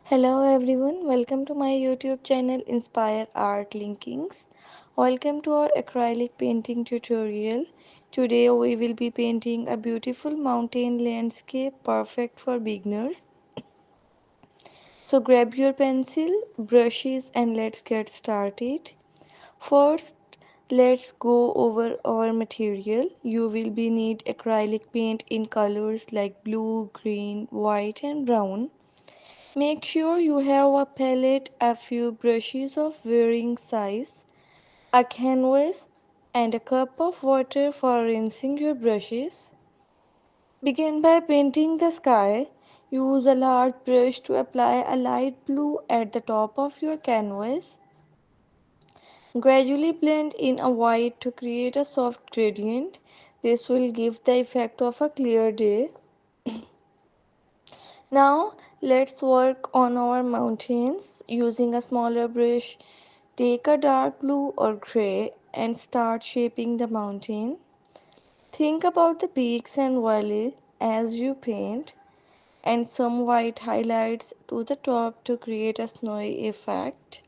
Hello everyone, welcome to my YouTube channel Inspire Art Linkings. Welcome to our acrylic painting tutorial. Today we will be painting a beautiful mountain landscape perfect for beginners. So grab your pencil, brushes and let's get started. First, let's go over our material. You will be need acrylic paint in colors like blue, green, white and brown. Make sure you have a palette, a few brushes of varying size, a canvas, and a cup of water for rinsing your brushes. Begin by painting the sky. Use a large brush to apply a light blue at the top of your canvas. Gradually blend in a white to create a soft gradient. This will give the effect of a clear day. Now let's work on our mountains. Using a smaller brush, take a dark blue or gray and start shaping the mountain. Think about the peaks and valleys as you paint and some white highlights to the top to create a snowy effect.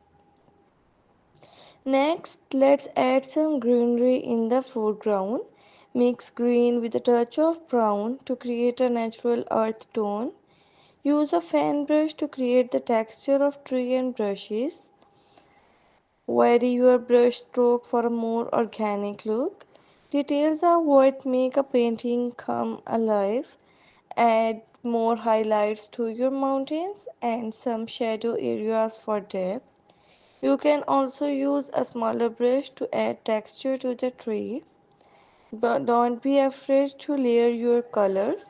Next, let's add some greenery in the foreground. Mix green with a touch of brown to create a natural earth tone. Use a fan brush to create the texture of tree and brushes. Vary your brush stroke for a more organic look. Details are what make a painting come alive. Add more highlights to your mountains and some shadow areas for depth. You can also use a smaller brush to add texture to the tree. But don't be afraid to layer your colors.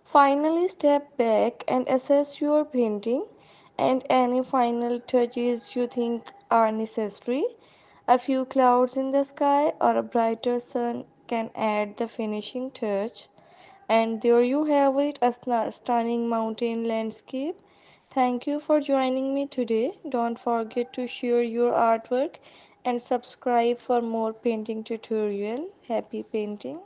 Finally, step back and assess your painting and any final touches you think are necessary. A few clouds in the sky or a brighter sun can add the finishing touch. And there you have it, a stunning mountain landscape. Thank you for joining me today. Don't forget to share your artwork and subscribe for more painting tutorial. Happy painting.